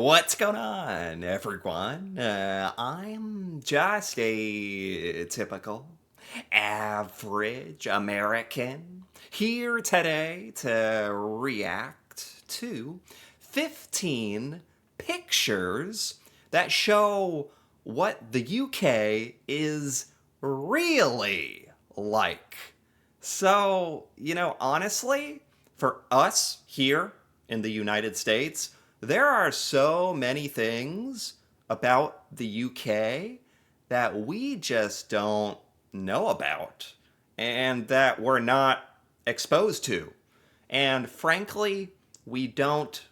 What's going on, everyone? I'm just a typical, average American here today to react to 15 pictures that show what the UK is really like. So, honestly, for us here in the United States, there are so many things about the UK that we just don't know about and that we're not exposed to. And frankly, we don't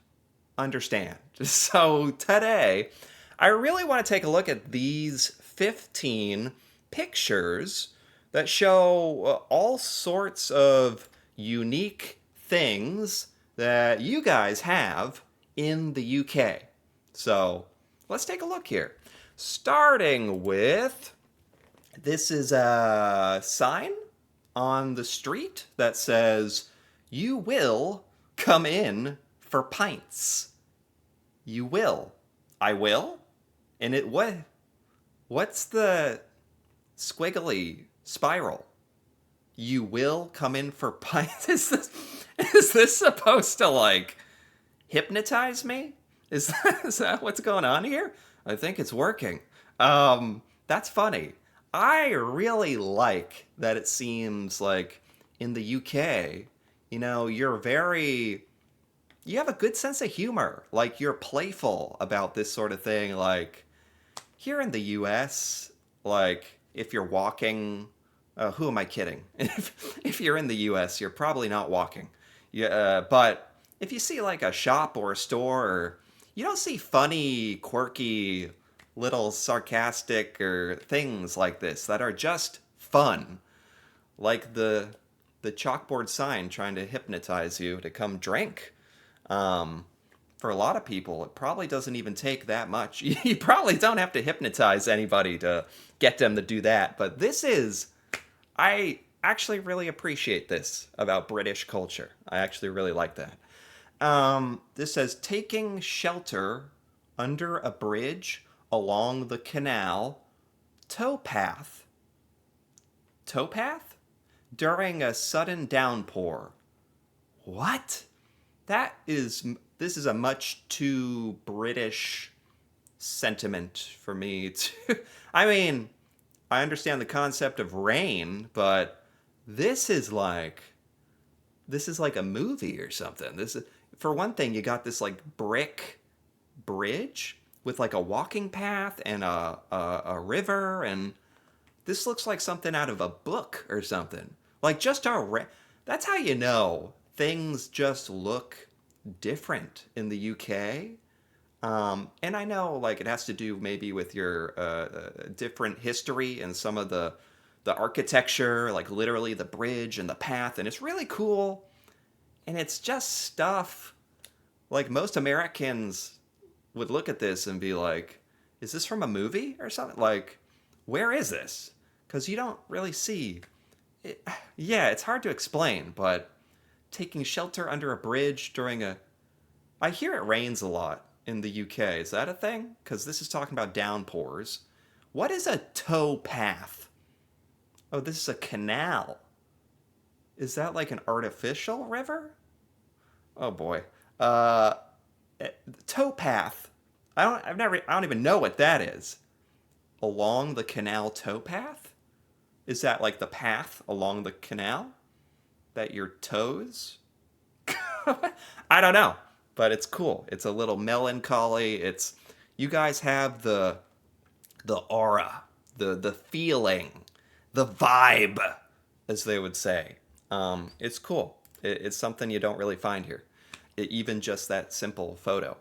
understand. So today, I really want to take a look at these 15 pictures that show all sorts of unique things that you guys have in the UK. So let's take a look here. Starting with this is a sign on the street that says, "You will come in for pints." You will. I will? And what's the squiggly spiral? You will come in for pints? Is this supposed to hypnotize me? Is that what's going on here? I think it's working. That's funny. I really like that it seems like in the UK, you have a good sense of humor. Like you're playful about this sort of thing. Like here in the US, like if you're walking, who am I kidding? If you're in the US, you're probably not walking. Yeah, but if you see like a shop or a store, or you don't see funny, quirky, little sarcastic or things like this that are just fun, like the chalkboard sign trying to hypnotize you to come drink. Um, for a lot of people, it probably doesn't even take that much. You probably don't have to hypnotize anybody to get them to do that. But I actually really appreciate this about British culture. I actually really like that. This says taking shelter under a bridge along the canal towpath. Towpath? During a sudden downpour. What? That is this is a much too British sentiment for me to I mean, I understand the concept of rain, but this is like this is like a movie or something. This is, for one thing, you got this like brick bridge with like a walking path and a river, and this looks like something out of a book or something. Like just that's how you know things just look different in the UK. And I know like it has to do maybe with your different history and some of the architecture, like literally the bridge and the path, and it's really cool. And it's just stuff like most Americans would look at this and be like, "Is this from a movie or something?" Like, where is this? Because you don't really see it. Yeah, it's hard to explain, but taking shelter under a bridge during a I hear it rains a lot in the UK. Is that a thing? Because this is talking about downpours. What is a tow path? Oh, this is a canal. Is that like an artificial river? Oh boy. Uh, tow path. I don't even know what that is. Along the canal towpath? Is that like the path along the canal that your toes? I don't know, but it's cool. It's a little melancholy. It's you guys have the aura, the feeling, the vibe, as they would say. It's cool. It's something you don't really find here, even just that simple photo.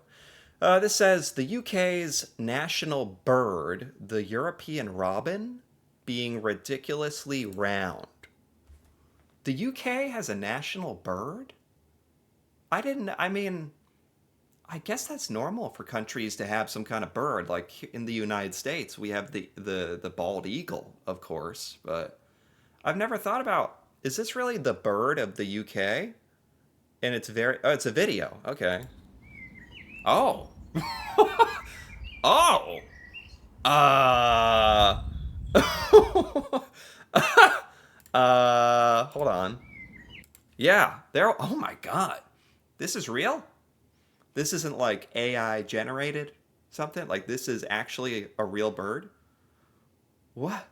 This says the UK's national bird, the European robin, being ridiculously round. The UK has a national bird? I didn't, I mean, I guess that's normal for countries to have some kind of bird. Like in the United States, we have the bald eagle, of course, but I've never thought about is this really the bird of the UK? And it's very oh, it's a video. Okay. Oh. Oh. Uh. Hold on. Yeah, there. Oh my god. This is real? This isn't like AI generated something? Like this is actually a real bird? What?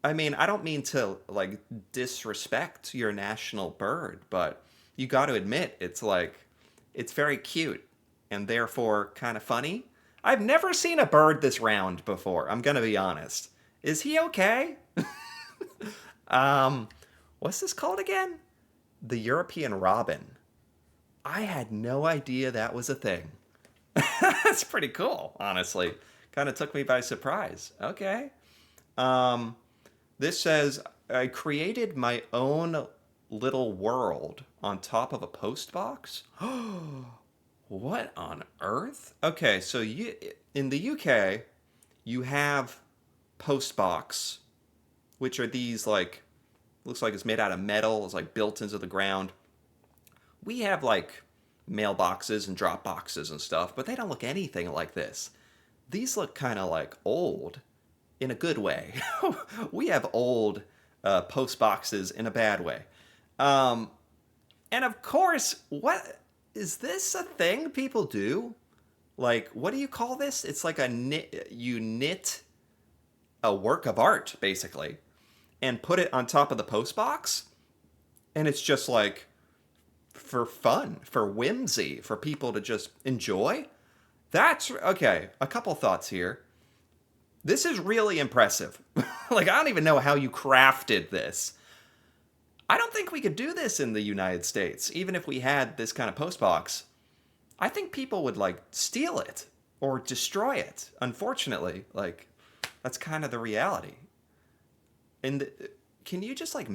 I mean, I don't mean to like disrespect your national bird, but you got to admit it's like it's very cute and therefore kind of funny. I've never seen a bird this round before. I'm going to be honest. Is he okay? Um what's this called again? The European robin. I had no idea that was a thing. That's pretty cool, honestly. Kind of took me by surprise. Okay. Um This says, I created my own little world on top of a post box. What on earth? Okay, so you in the UK, you have post box, which are these like looks like it's made out of metal, it's like built into the ground. We have like mailboxes and drop boxes and stuff, but they don't look anything like this. These look kind of like old in a good way. We have old post boxes in a bad way. Um, and of course, what is this a thing people do? Like, what do you call this? It's like a knit. You knit a work of art basically, and put it on top of the post box, and it's just like for fun, for whimsy, for people to just enjoy. That's okay. A couple thoughts here. This is really impressive. Like, I don't even know how you crafted this. I don't think we could do this in the United States, even if we had this kind of postbox. I think people would, like, steal it or destroy it, unfortunately. Like, that's kind of the reality. And can you just, like,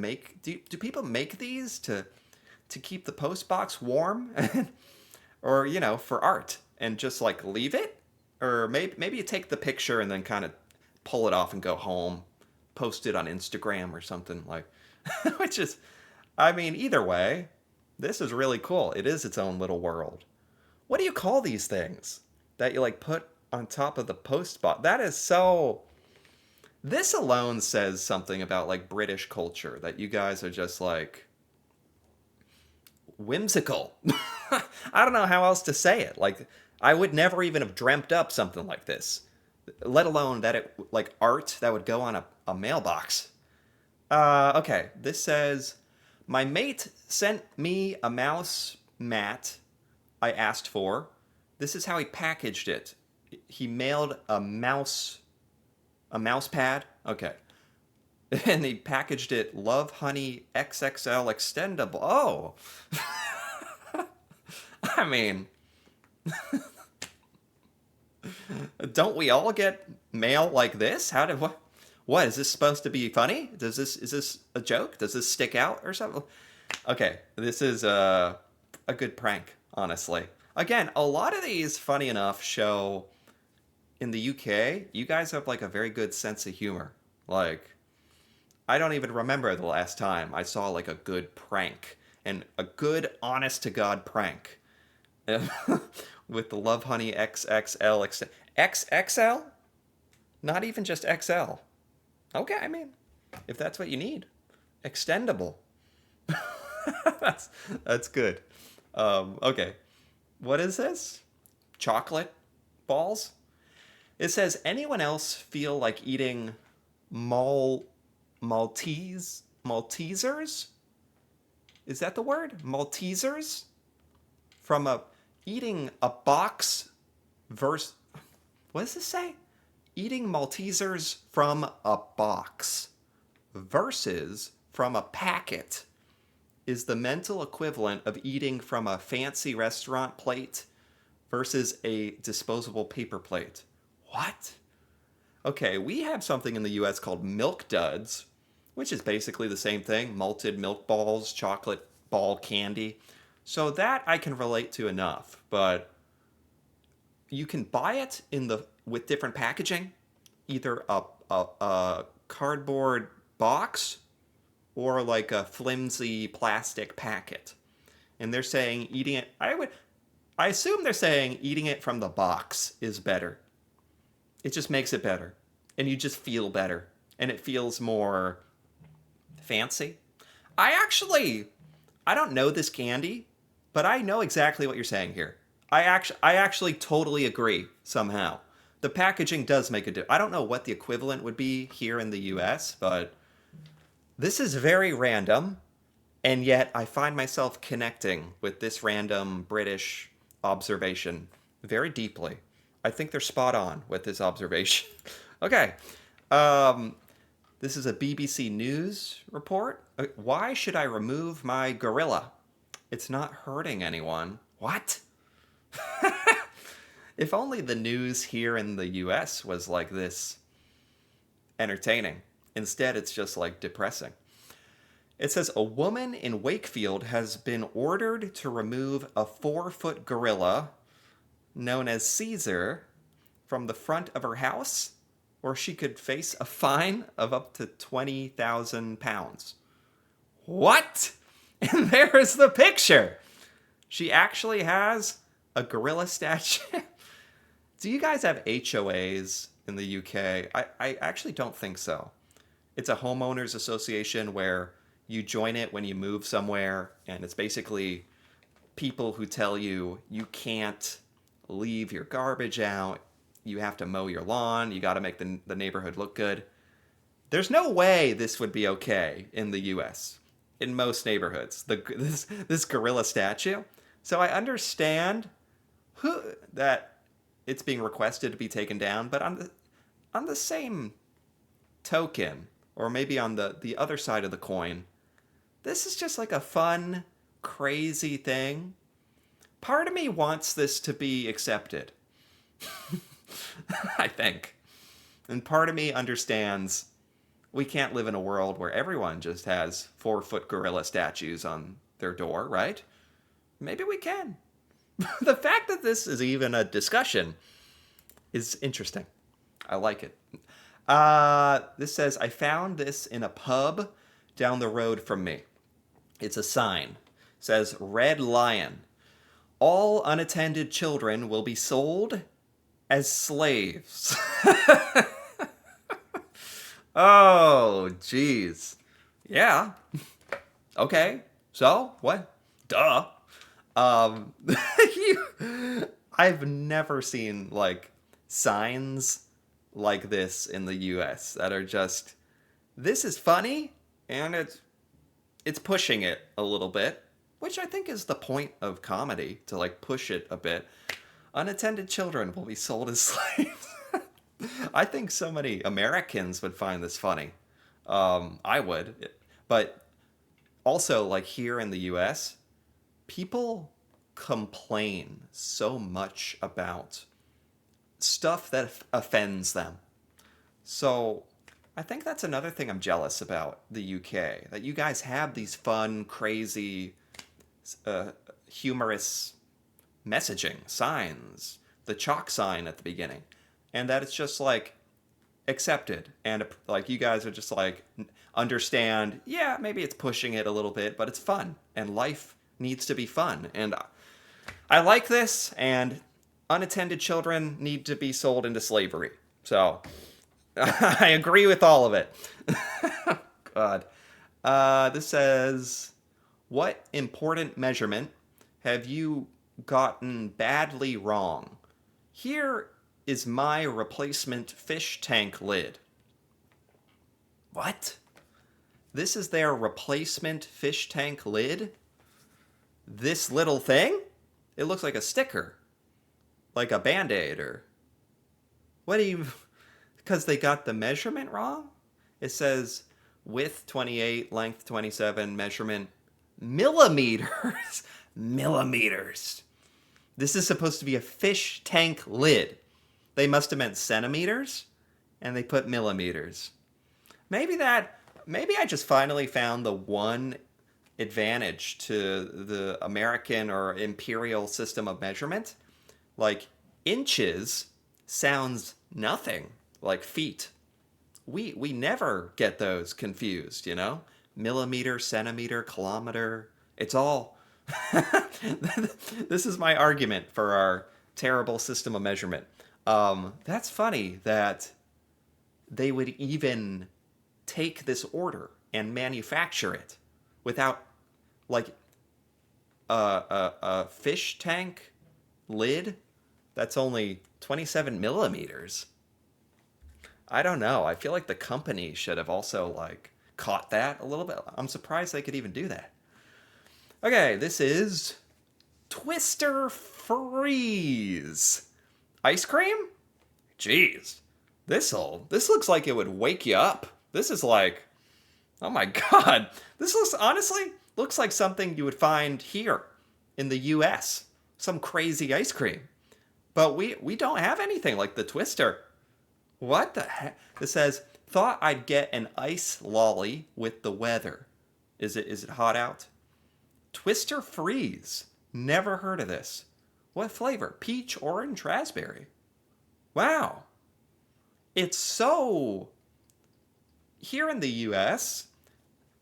do people make these to keep the postbox warm? Or, you know, for art and just, like, leave it? Or maybe you take the picture and then kind of pull it off and go home, post it on Instagram or something like, which is, I mean, either way, this is really cool. It is its own little world. What do you call these things that you like put on top of the post box? That is so. This alone says something about like British culture that you guys are just like whimsical. I don't know how else to say it. Like, I would never even have dreamt up something like this, let alone that it, like art that would go on a mailbox. Okay, this says, my mate sent me a mouse mat I asked for. This is how he packaged it. He mailed a mouse pad. Okay. And he packaged it Love Honey XXL extendable. Oh. I mean, don't we all get mail like this? How did what is this supposed to be funny? Is this a joke? Does this stick out or something? Okay, this is a good prank, honestly. Again, a lot of these, funny enough, show in the UK, you guys have like a very good sense of humor. Like, I don't even remember the last time I saw like a good prank and a good honest to God prank. With the Love Honey XXL XXL? Not even just XL. Okay, I mean, if that's what you need. Extendable. that's that's good. Okay. What is this? Chocolate balls? It says, anyone else feel like eating Mal Maltesers? Is that the word? Maltesers? From a eating a box verse. What does this say? Eating Maltesers from a box versus from a packet is the mental equivalent of eating from a fancy restaurant plate versus a disposable paper plate. What? Okay, we have something in the US called Milk Duds, which is basically the same thing, malted milk balls, chocolate ball candy. So that I can relate to enough, but you can buy it in the with different packaging, either a cardboard box or like a flimsy plastic packet. And they're saying eating it, I would I assume they're saying eating it from the box is better. It just makes it better. And you just feel better. And it feels more fancy. I actually, I don't know this candy, but I know exactly what you're saying here. I actually totally agree somehow. The packaging does make a difference. I don't know what the equivalent would be here in the US, but this is very random, and yet I find myself connecting with this random British observation very deeply. I think they're spot on with this observation. Okay. Um, this is a BBC News report. Why should I remove my gorilla? It's not hurting anyone. What? If only the news here in the US was like this entertaining. Instead, it's just like depressing. It says a woman in Wakefield has been ordered to remove a 4-foot gorilla known as Caesar from the front of her house, or she could face a fine of up to 20,000 pounds. What? And there's the picture. She actually has a gorilla statue. Do you guys have HOAs in the UK? I actually don't think so. It's a homeowners association where you join it when you move somewhere, and it's basically people who tell you you can't leave your garbage out, you have to mow your lawn, you got to make the neighborhood look good. There's no way this would be okay in the US, in most neighborhoods, this gorilla statue. So I understand that it's being requested to be taken down, but on the same token, or maybe on the other side of the coin, this is just like a fun, crazy thing. Part of me wants this to be accepted. I think. And part of me understands we can't live in a world where everyone just has 4-foot gorilla statues on their door, right? Maybe we can. The fact that this is even a discussion is interesting. I like it. This says, I found this in a pub down the road from me. It's a sign. It says, Red Lion. All unattended children will be sold as slaves. Oh, jeez. Yeah. Okay. So, what? Duh. I've never seen, like, signs like this in the US that are just, this is funny, and it's pushing it a little bit, which I think is the point of comedy, to, like, push it a bit. Unattended children will be sold as slaves. I think so many Americans would find this funny. I would. But also, like, here in the US, people complain so much about stuff that offends them. So I think that's another thing I'm jealous about the UK, that you guys have these fun, crazy, humorous messaging, signs, the chalk sign at the beginning, and that it's just like accepted, and like you guys are just like understand, yeah, maybe it's pushing it a little bit, but it's fun, and life needs to be fun, and I like this, and unattended children need to be sold into slavery. So I agree with all of it. God. This says, what important measurement have you gotten badly wrong? Here is my replacement fish tank lid. What? This is their replacement fish tank lid? This little thing? It looks like a sticker. Like a Band-Aid, or... What do you... Because they got the measurement wrong? It says width 28, length 27, measurement millimeters. Millimeters. This is supposed to be a fish tank lid. They must have meant centimeters, and they put millimeters. Maybe I just finally found the one advantage to the American or imperial system of measurement. Like, inches sounds nothing like feet. We never get those confused, you know? Millimeter, centimeter, kilometer. It's all This is my argument for our terrible system of measurement. That's funny that they would even take this order and manufacture it without like a fish tank lid that's only 27 millimeters. I don't know. I feel like the company should have also like caught that a little bit. I'm surprised they could even do that. Okay, this is Twister Freeze. Ice cream? Jeez. This looks like it would wake you up. This is like, oh my god. This looks honestly looks like something you would find here in the US. Some crazy ice cream. But we don't have anything like the Twister. What the heck? It says, thought I'd get an ice lolly with the weather. Is it hot out? Twister Freeze. Never heard of this. What flavor? Peach, orange, raspberry. Wow. It's so... Here in the US,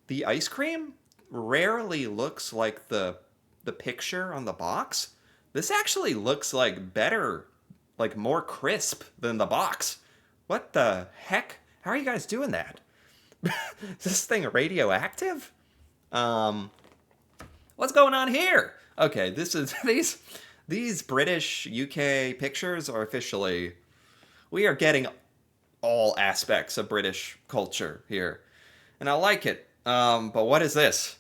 the ice cream rarely looks like the picture on the box. This actually looks like better, like more crisp than the box. What the heck? How are you guys doing that? Is this thing radioactive? What's going on here? Okay, this is these British UK pictures are officially, we are getting all aspects of British culture here. And I like it. But what is this?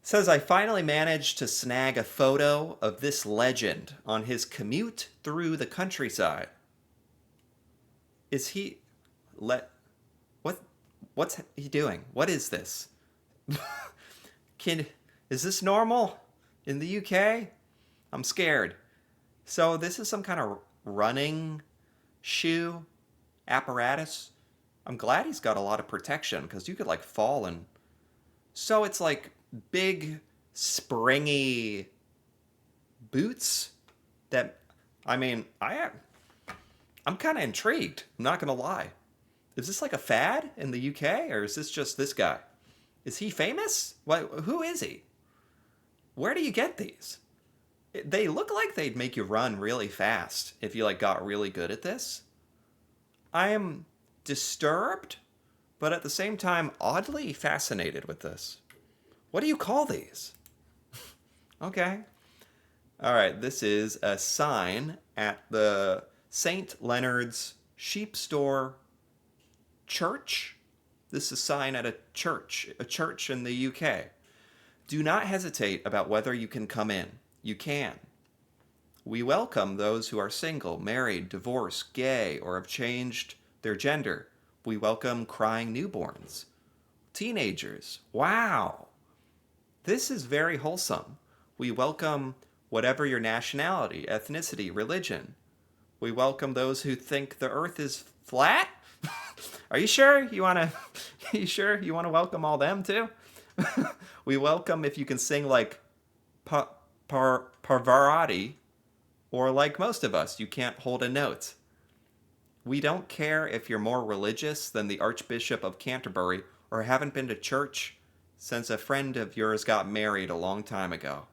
It says I finally managed to snag a photo of this legend on his commute through the countryside. Is he what's he doing? What is this? Is this normal in the UK? I'm scared. So this is some kind of running shoe apparatus. I'm glad he's got a lot of protection because you could like fall and so it's like big springy boots that I'm kind of intrigued. I'm not going to lie. Is this like a fad in the UK or is this just this guy? Is he famous? Who is he? Where do you get these? They look like they'd make you run really fast if you like got really good at this. I am disturbed, but at the same time oddly fascinated with this. What do you call these? Okay. All right, this is a sign at the St. Leonard's Sheep Store Church. This is a sign at a church in the UK. Do not hesitate about whether you can come in. You can. We welcome those who are single, married, divorced, gay, or have changed their gender. We welcome crying newborns. Teenagers. Wow. This is very wholesome. We welcome whatever your nationality, ethnicity, religion. We welcome those who think the earth is flat. Are you sure you want to welcome all them too? We welcome if you can sing like Parvati, or like most of us, you can't hold a note. We don't care if you're more religious than the Archbishop of Canterbury or haven't been to church since a friend of yours got married a long time ago.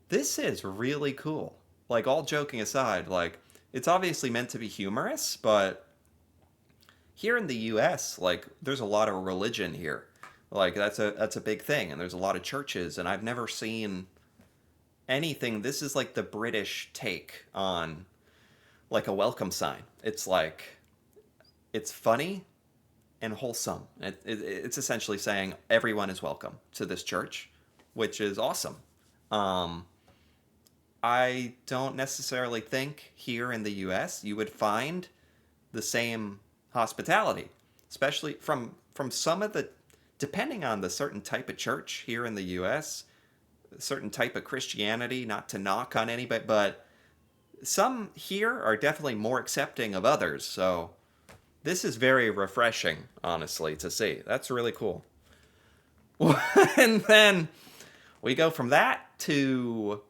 This is really cool. Like, all joking aside, like, it's obviously meant to be humorous, but here in the US, like, there's a lot of religion here. Like, that's a big thing, and there's a lot of churches, and I've never seen anything. This is like the British take on like a welcome sign. It's like, it's funny and wholesome. It's essentially saying everyone is welcome to this church, which is awesome. I don't necessarily think here in the US you would find the same hospitality, especially from some of the, depending on the certain type of church here in the US, certain type of Christianity, not to knock on anybody, but some here are definitely more accepting of others. So this is very refreshing, honestly, to see. That's really cool. And then we go from that to,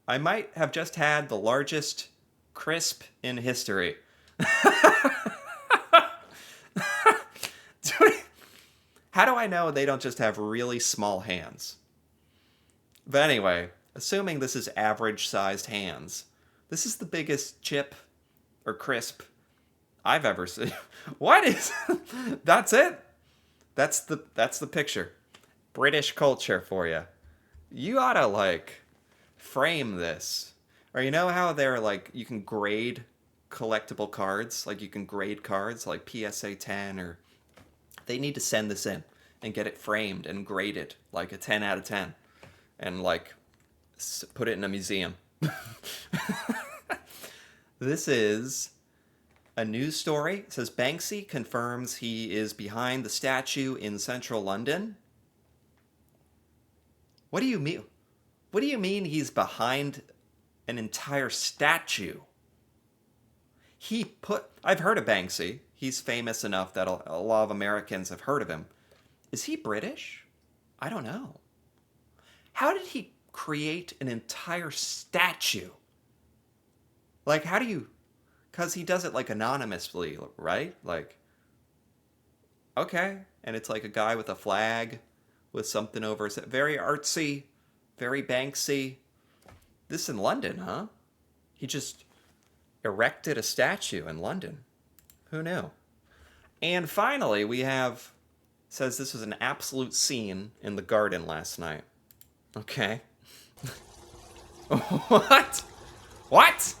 I might have just had the largest crisp in history. How do I know they don't just have really small hands? But anyway, assuming this is average-sized hands, this is the biggest chip or crisp I've ever seen. What is? That's it. That's the picture. British culture for you. You ought to like frame this. Or you know how they're like you can grade collectible cards, like you can grade cards like PSA 10 or they need to send this in and get it framed and graded like a 10 out of 10 and like put it in a museum. This is a news story. It says Banksy confirms he is behind the statue in central London. What do you mean? What do you mean he's behind an entire statue? I've heard of Banksy. He's famous enough that a lot of Americans have heard of him. Is he British? I don't know. How did he create an entire statue? Like, how do you... Because he does it, like, anonymously, right? Like, okay. And it's like a guy with a flag with something over his head. Very artsy, very Banksy. This in London, huh? He just erected a statue in London. Who knew? And finally, we have... Says this was an absolute scene in the garden last night. Okay. What? What?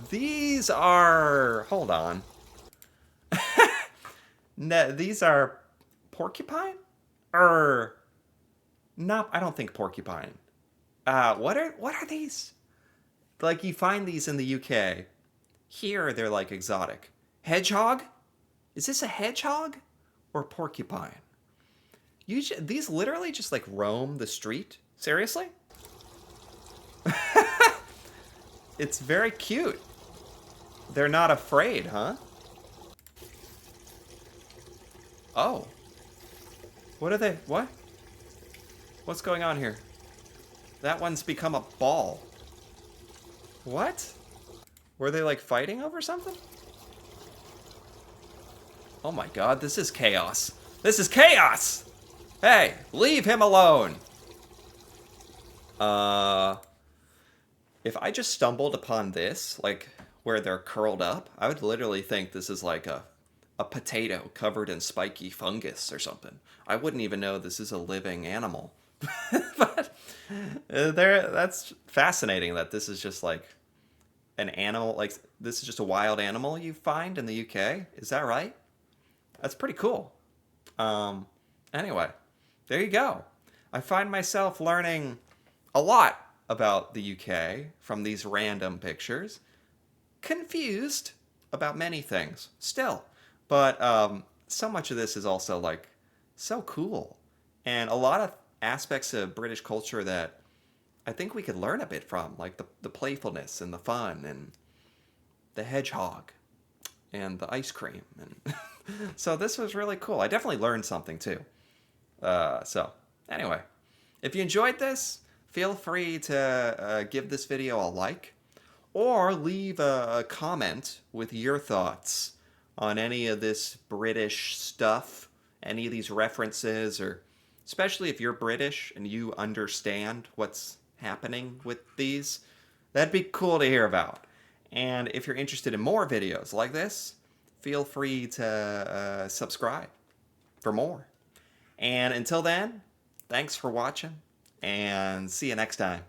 These are... Hold on. No, these are porcupine? No, I don't think porcupine. What are these? Like, you find these in the UK. Here, they're, like, exotic. Hedgehog? Is this a hedgehog? Or porcupine? These literally just, like, roam the street? Seriously? It's very cute. They're not afraid, huh? Oh. What are they? What? What's going on here? That one's become a ball. What? Were they like fighting over something? Oh my god, this is chaos. This is chaos! Hey, leave him alone! If I just stumbled upon this, like, where they're curled up, I would literally think this is like a potato covered in spiky fungus or something. I wouldn't even know this is a living animal. But that's fascinating that this is just like an animal, like, this is just a wild animal you find in the UK. Is that right? That's pretty cool. Anyway, there you go. I find myself learning a lot about the UK from these random pictures. Confused about many things still, but so much of this is also like so cool, and a lot of aspects of British culture that I think we could learn a bit from, like the playfulness and the fun and the hedgehog and the ice cream, and so this was really cool. I definitely learned something too. So anyway, if you enjoyed this, feel free to give this video a like or leave a comment with your thoughts on any of this British stuff, any of these references, or especially if you're British and you understand what's happening with these. That'd be cool to hear about. And if you're interested in more videos like this, feel free to subscribe for more. And until then, thanks for watching, and see you next time.